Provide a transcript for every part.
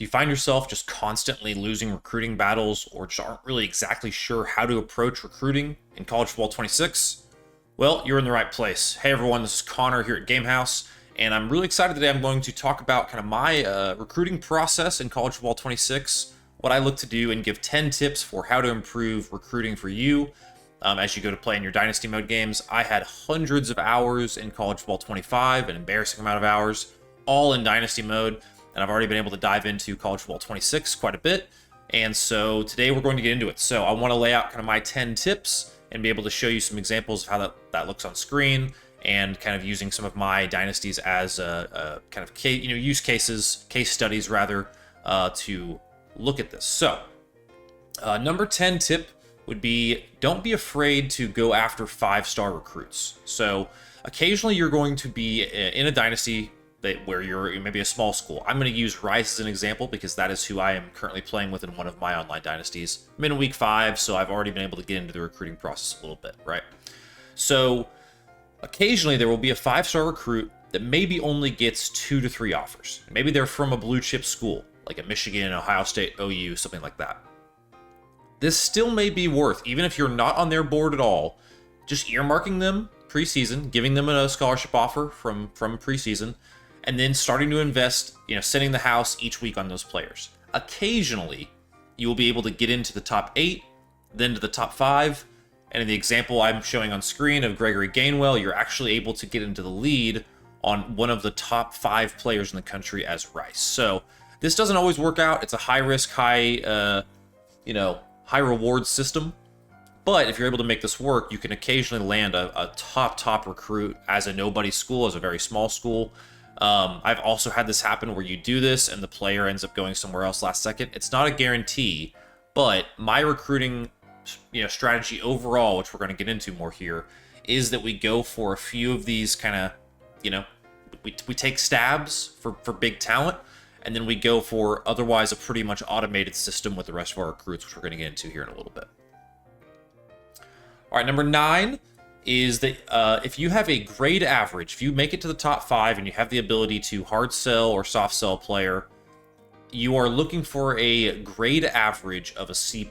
you find yourself just constantly losing recruiting battles or just aren't really exactly sure how to approach recruiting in College Football 26? Well, you're in the right place. Hey everyone, this is Connor here at Gamehouse, and I'm really excited today. I'm going to talk about kind of my recruiting process in College Football 26, what I look to do, and give 10 tips for how to improve recruiting for you as you go to play in your Dynasty mode games. I had hundreds of hours in College Football 25, an embarrassing amount of hours, all in Dynasty mode, and I've already been able to dive into College Football 26 quite a bit, and so today we're going to get into it. So I want to lay out kind of my 10 tips and be able to show you some examples of how that looks on screen, and kind of using some of my dynasties as a kind of use cases, case studies rather, to look at this. So number 10 tip would be, don't be afraid to go after 5-star recruits. So occasionally you're going to be in a dynasty where you're maybe a small school. I'm going to use Rice as an example because that is who I am currently playing with in one of my online dynasties. I'm in week 5, so I've already been able to get into the recruiting process a little bit, right? So occasionally there will be a 5-star recruit that maybe only gets 2 to 3 offers. Maybe they're from a blue chip school, like a Michigan, Ohio State, OU, something like that. This still may be worth, even if you're not on their board at all, just earmarking them preseason, giving them a scholarship offer from preseason, and then starting to invest, setting the house each week on those players. Occasionally, you will be able to get into the top 8, then to the top 5, and in the example I'm showing on screen of Gregory Gainwell, you're actually able to get into the lead on one of the top 5 players in the country as Rice. So this doesn't always work out. It's a high risk, high reward system. But if you're able to make this work, you can occasionally land a top recruit as a nobody school, as a very small school. I've also had this happen where you do this and the player ends up going somewhere else last second. It's not a guarantee, but my recruiting strategy overall, which we're going to get into more here, is that we go for a few of these kind of, we take stabs for big talent, and then we go for otherwise a pretty much automated system with the rest of our recruits, which we're going to get into here in a little bit. All right, number 9 is that if you have a grade average, if you make it to the top 5 and you have the ability to hard sell or soft sell a player, you are looking for a grade average of a C+.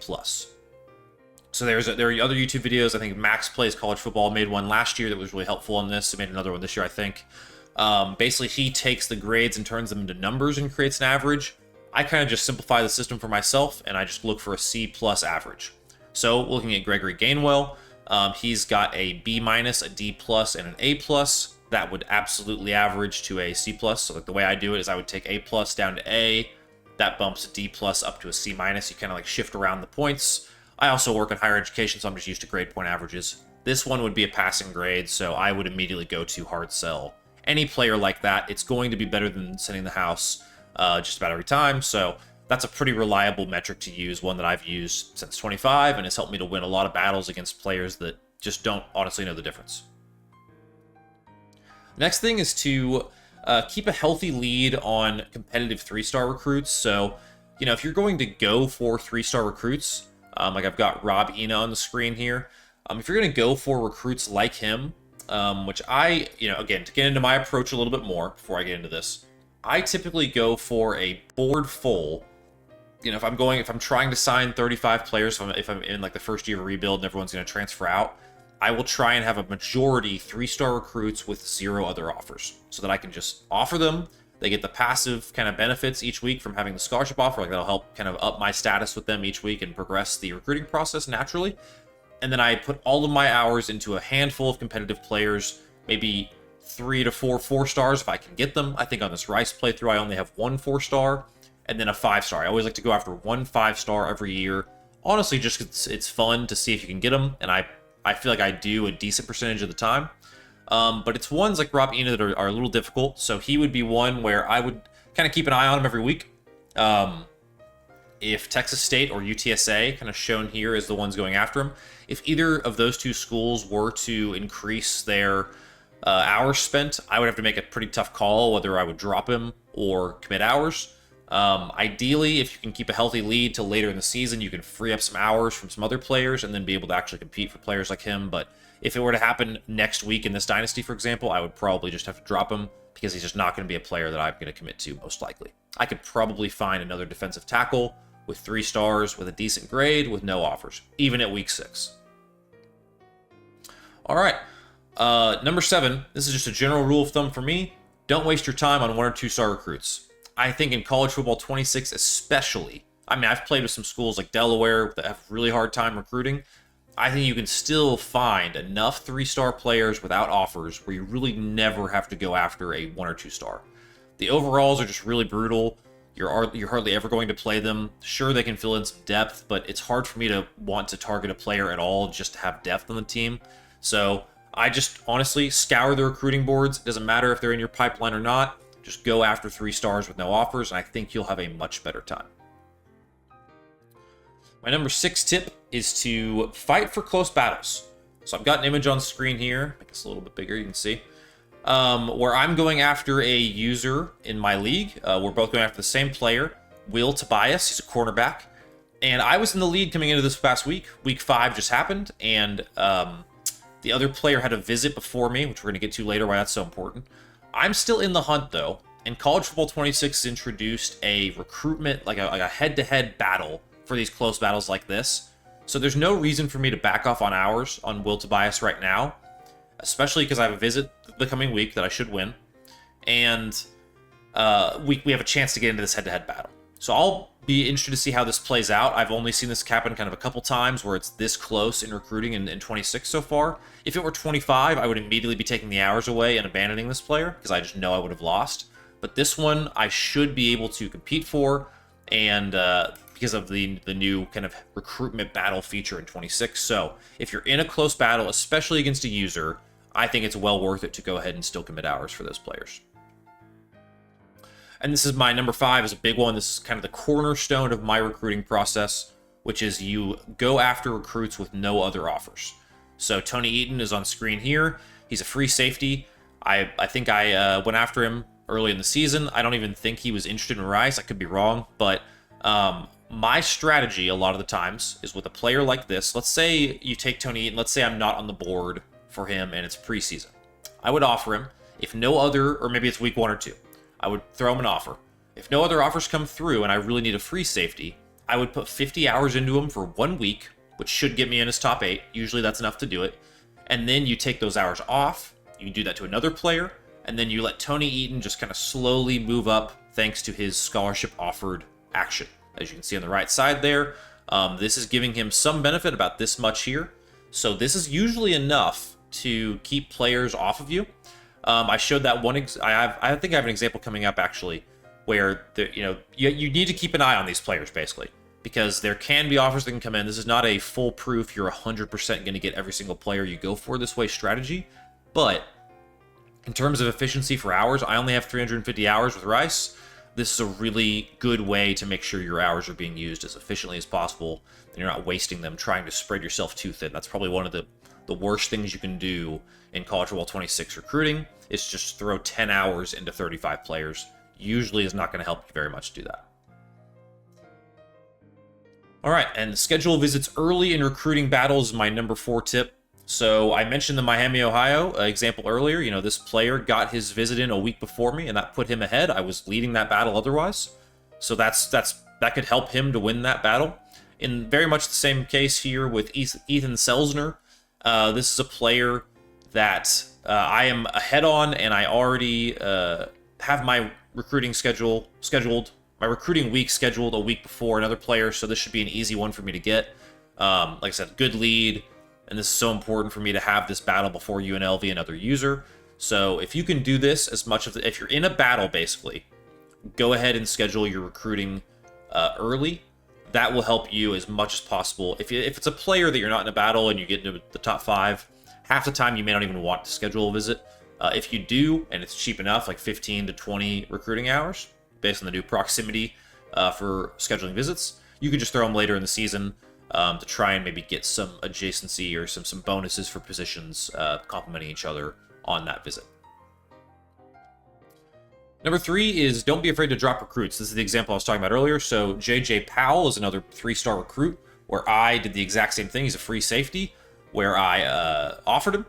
So there are other YouTube videos. I think Max Plays College Football made one last year that was really helpful on this. He made another one this year, I think. Basically, he takes the grades and turns them into numbers and creates an average. I kind of just simplify the system for myself, and I just look for a C+ average. So looking at Gregory Gainwell, he's got a B-, a D+, and an A+. That would absolutely average to a C+. So like the way I do it is I would take A+ down to A. That bumps a D+ up to a C-. You kind of like shift around the points. I also work in higher education, so I'm just used to grade point averages. This one would be a passing grade, so I would immediately go to hard sell. Any player like that, it's going to be better than sending the house just about every time. So that's a pretty reliable metric to use, one that I've used since 25, and has helped me to win a lot of battles against players that just don't honestly know the difference. Next thing is to keep a healthy lead on competitive 3-star recruits. So, if you're going to go for 3-star recruits, like I've got Rob Ina on the screen here, if you're going to go for recruits like him, which I, again, to get into my approach a little bit more before I get into this, I typically go for a board full. If I'm trying to sign 35 players, if I'm in like the first year of a rebuild and everyone's going to transfer out, I will try and have a majority 3-star recruits with 0 other offers, so that I can just offer them. They get the passive kind of benefits each week from having the scholarship offer. Like that'll help kind of up my status with them each week and progress the recruiting process naturally. And then I put all of my hours into a handful of competitive players, maybe 3 to 4 4-stars if I can get them. I think on this Rice playthrough, I only have 1 4-star and then a 5-star. I always like to go after 1 5-star every year. Honestly, just 'cause it's fun to see if you can get them, and I feel like I do a decent percentage of the time. But it's ones like Rob Ina that are a little difficult, so he would be one where I would kind of keep an eye on him every week. If Texas State or UTSA, kind of shown here as the ones going after him, if either of those 2 schools were to increase their hours spent, I would have to make a pretty tough call whether I would drop him or commit hours. Ideally, if you can keep a healthy lead till later in the season, you can free up some hours from some other players and then be able to actually compete for players like him. But if it were to happen next week in this dynasty, for example, I would probably just have to drop him because he's just not going to be a player that I'm going to commit to, most likely. I could probably find another defensive tackle with 3 stars with a decent grade with no offers, even at week 6. All right, number 7. This is just a general rule of thumb for me. Don't waste your time on 1 or 2 star recruits. I think in college football 26 especially, I mean, I've played with some schools like Delaware that have really hard time recruiting. I think you can still find enough 3-star players without offers where you really never have to go after a 1 or 2 star. The overalls are just really brutal. You're hardly ever going to play them. Sure, they can fill in some depth, but it's hard for me to want to target a player at all just to have depth on the team. So I just honestly scour the recruiting boards. It doesn't matter if they're in your pipeline or not. Just go after 3 stars with no offers, and I think you'll have a much better time. My number 6 tip is to fight for close battles. So I've got an image on screen here. Make this a little bit bigger, you can see. Where I'm going after a user in my league. We're both going after the same player, Will Tobias. He's a cornerback. And I was in the lead coming into this past week. Week 5 just happened, and the other player had a visit before me, which we're going to get to later, why that's so important. I'm still in the hunt, though, and College Football 26 introduced a recruitment, like a head-to-head battle for these close battles like this. So there's no reason for me to back off on hours on Will Tobias right now, especially because I have a visit the coming week that I should win, and we have a chance to get into this head-to-head battle. So I'll be interested to see how this plays out. I've only seen this happen kind of a couple times where it's this close in recruiting in 26 so far. If it were 25, I would immediately be taking the hours away and abandoning this player because I just know I would have lost. But this one I should be able to compete for, and because of the new kind of recruitment battle feature in 26. So if you're in a close battle, especially against a user, I think it's well worth it to go ahead and still commit hours for those players. And this is my number 5, is a big one. This is kind of the cornerstone of my recruiting process, which is you go after recruits with no other offers. So Tony Eaton is on screen here. He's a free safety. I think I went after him early in the season. I don't even think he was interested in Rice. I could be wrong, but my strategy a lot of the times is with a player like this. Let's say you take Tony Eaton. Let's say I'm not on the board for him and it's preseason. I would offer him, if no other, or maybe it's week 1 or 2. I would throw him an offer. If no other offers come through and I really need a free safety, I would put 50 hours into him for 1 week, which should get me in his top 8. Usually that's enough to do it. And then you take those hours off. You can do that to another player. And then you let Tony Eaton just kind of slowly move up thanks to his scholarship offered action. As you can see on the right side there, this is giving him some benefit, about this much here. So this is usually enough to keep players off of you. I showed that one. I think I have an example coming up actually, where you need to keep an eye on these players basically, because there can be offers that can come in. This is not a foolproof, you're 100% going to get every single player you go for this way strategy, but in terms of efficiency for hours, I only have 350 hours with Rice. This is a really good way to make sure your hours are being used as efficiently as possible, and you're not wasting them trying to spread yourself too thin. That's probably one of the worst things you can do in College Football 26 recruiting, is just throw 10 hours into 35 players. Usually is not going to help you very much do that. All right, and schedule visits early in recruiting battles is my number 4 tip. So I mentioned the Miami, Ohio example earlier. This player got his visit in a week before me, and that put him ahead. I was leading that battle otherwise. So that could help him to win that battle. In very much the same case here with Ethan Selzner. This is a player that I am ahead on, and I already have my recruiting my recruiting week scheduled a week before another player, so this should be an easy one for me to get. Like I said, good lead, and this is so important for me to have this battle before UNLV, another user. So if you can do this if you're in a battle, basically, go ahead and schedule your recruiting early. That will help you as much as possible. If it's a player that you're not in a battle and you get into the top 5, half the time you may not even want to schedule a visit. If you do, and it's cheap enough, like 15 to 20 recruiting hours, based on the new proximity for scheduling visits, you can just throw them later in the season to try and maybe get some adjacency or some bonuses for positions complementing each other on that visit. Number 3 is don't be afraid to drop recruits. This is the example I was talking about earlier. So J.J. Powell is another 3-star recruit where I did the exact same thing. He's a free safety where I offered him,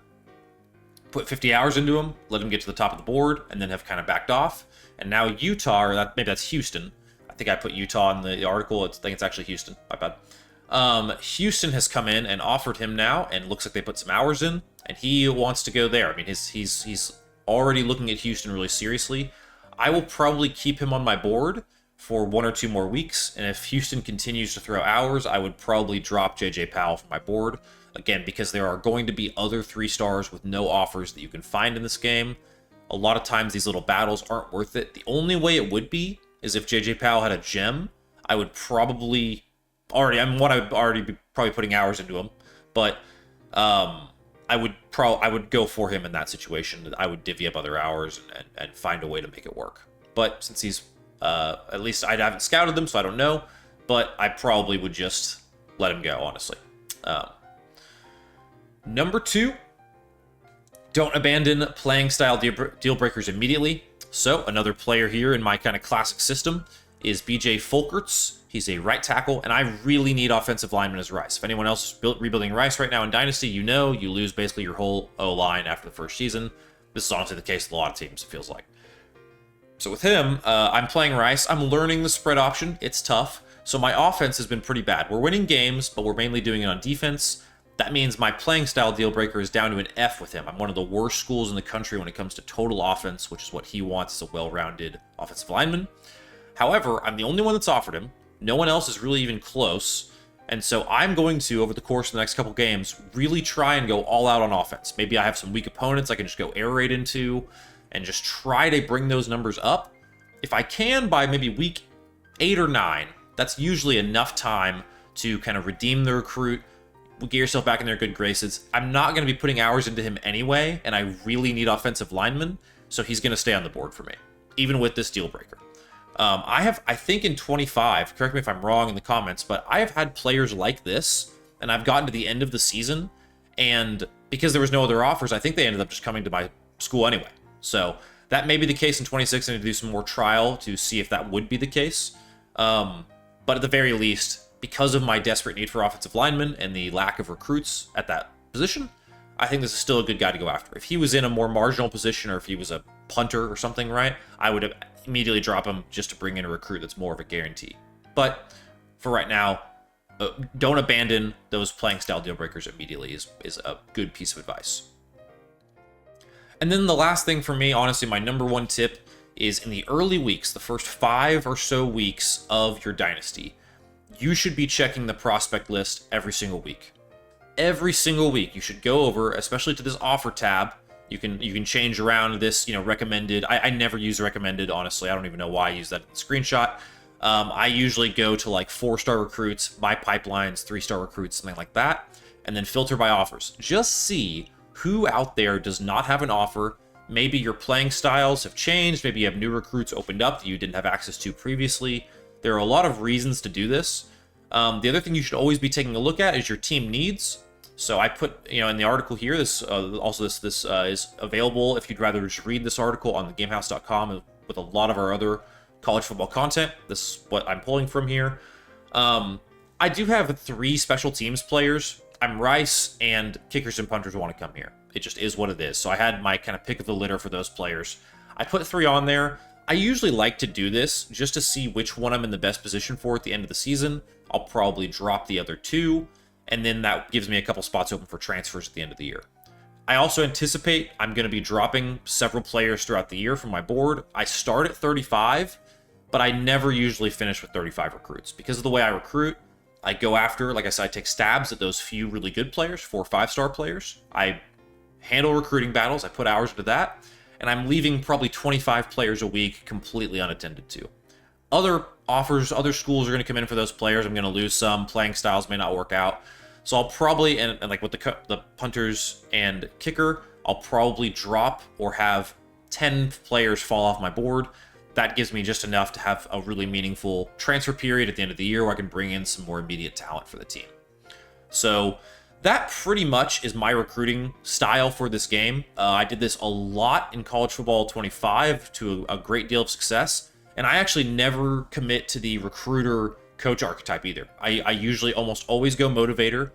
put 50 hours into him, let him get to the top of the board, and then have kind of backed off. And now Utah, or maybe that's Houston. I think I put Utah in the article. I think it's actually Houston. My bad. Houston has come in and offered him now, and looks like they put some hours in, and he wants to go there. I mean, he's already looking at Houston really seriously. I will probably keep him on my board for 1 or 2 more weeks, and if Houston continues to throw hours, I would probably drop JJ Powell from my board. Again, because there are going to be other 3-stars with no offers that you can find in this game. A lot of times these little battles aren't worth it. The only way it would be is if JJ Powell had a gem. I would probably already, I would already be probably putting hours into him, but I would go for him in that situation. I would divvy up other hours and find a way to make it work. But since he's at least I haven't scouted them, so I don't know. But I probably would just let him go, honestly. Number 2, don't abandon playing style deal breakers immediately. So another player here in my kind of classic system is BJ Folkerts. He's a right tackle, and I really need offensive linemen as Rice. If anyone else is rebuilding Rice right now in Dynasty, you know you lose basically your whole O-line after the first season. This is honestly the case with a lot of teams, it feels like. So with him, I'm playing Rice. I'm learning the spread option. It's tough. So my offense has been pretty bad. We're winning games, but we're mainly doing it on defense. That means my playing style deal breaker is down to an F with him. I'm one of the worst schools in the country when it comes to total offense, which is what he wants as a well-rounded offensive lineman. However, I'm the only one that's offered him. No one else is really even close. And so I'm going to, over the course of the next couple games, really try and go all out on offense. Maybe I have some weak opponents I can just go air raid into and just try to bring those numbers up. If I can, by maybe week 8 or 9, that's usually enough time to kind of redeem the recruit, get yourself back in their good graces. I'm not going to be putting hours into him anyway, and I really need offensive linemen, so he's going to stay on the board for me, even with this deal breaker. I think in 25, correct me if I'm wrong in the comments, but I have had players like this, and I've gotten to the end of the season, and because there was no other offers, I think they ended up just coming to my school anyway. So that may be the case in 26. I need to do some more trial to see if that would be the case. But at the very least, because of my desperate need for offensive linemen and the lack of recruits at that position, I think this is still a good guy to go after. If he was in a more marginal position, or if he was a punter or something, right, I would have immediately drop him just to bring in a recruit that's more of a guarantee. But for right now, don't abandon those playing style deal breakers immediately is a good piece of advice. And then the last thing for me, honestly, my number 1 tip is in the early weeks, the first 5 or so weeks of your dynasty, you should be checking the prospect list every single week. Every single week, you should go over, especially to this offer tab. You can change around this, recommended. I never use recommended, honestly. I don't even know why I use that in the screenshot. I usually go to like 4-star recruits, my pipelines, 3-star recruits, something like that, and then filter by offers. Just see who out there does not have an offer. Maybe your playing styles have changed. Maybe you have new recruits opened up that you didn't have access to previously. There are a lot of reasons to do this. The other thing you should always be taking a look at is your team needs. So I put, in the article here, this is available if you'd rather just read this article on thegamehouse.com with a lot of our other college football content. This is what I'm pulling from here. I do have 3 special teams players. I'm Rice, and kickers and punters want to come here. It just is what it is. So I had my kind of pick of the litter for those players. I put 3 on there. I usually like to do this just to see which one I'm in the best position for at the end of the season. I'll probably drop the other 2, and then that gives me a couple spots open for transfers at the end of the year. I also anticipate I'm going to be dropping several players throughout the year from my board. I start at 35, but I never usually finish with 35 recruits. Because of the way I recruit, I go after, like I said, I take stabs at those few really good players, 4 or 5-star players. I handle recruiting battles, I put hours into that, and I'm leaving probably 25 players a week completely unattended to. Other offers, other schools are going to come in for those players. I'm going to lose some. Playing styles may not work out. So I'll probably, and like with the punters and kicker, I'll probably drop or have 10 players fall off my board. That gives me just enough to have a really meaningful transfer period at the end of the year where I can bring in some more immediate talent for the team. So that pretty much is my recruiting style for this game. I did this a lot in College Football 25 to a great deal of success. And I actually never commit to the recruiter coach archetype either. I usually almost always go motivator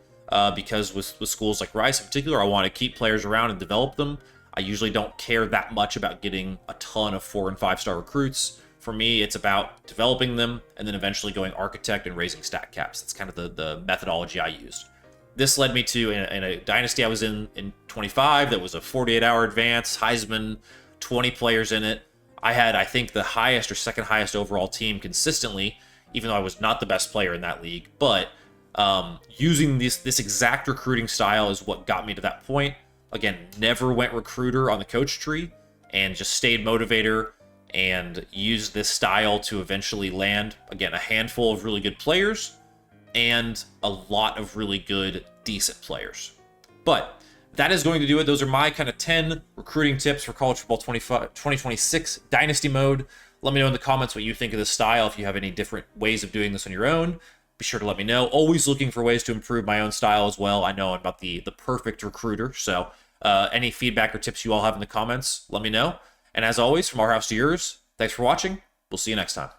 because with schools like Rice in particular, I want to keep players around and develop them. I usually don't care that much about getting a ton of 4 and 5-star recruits. For me, it's about developing them and then eventually going architect and raising stat caps. That's kind of the methodology I used. This led me to, in a dynasty I was in 25, that was a 48-hour advance, Heisman, 20 players in it. I had, I think, the highest or second highest overall team consistently, even though I was not the best player in that league. But using this exact recruiting style is what got me to that point. Again, never went recruiter on the coach tree and just stayed motivator and used this style to eventually land, again, a handful of really good players and a lot of really good, decent players. But that is going to do it. Those are my kind of 10 recruiting tips for College Football 2026 Dynasty Mode. Let me know in the comments what you think of this style. If you have any different ways of doing this on your own, be sure to let me know. Always looking for ways to improve my own style as well. I know I'm not the perfect recruiter, so any feedback or tips you all have in the comments, let me know. And as always, from our house to yours, thanks for watching. We'll see you next time.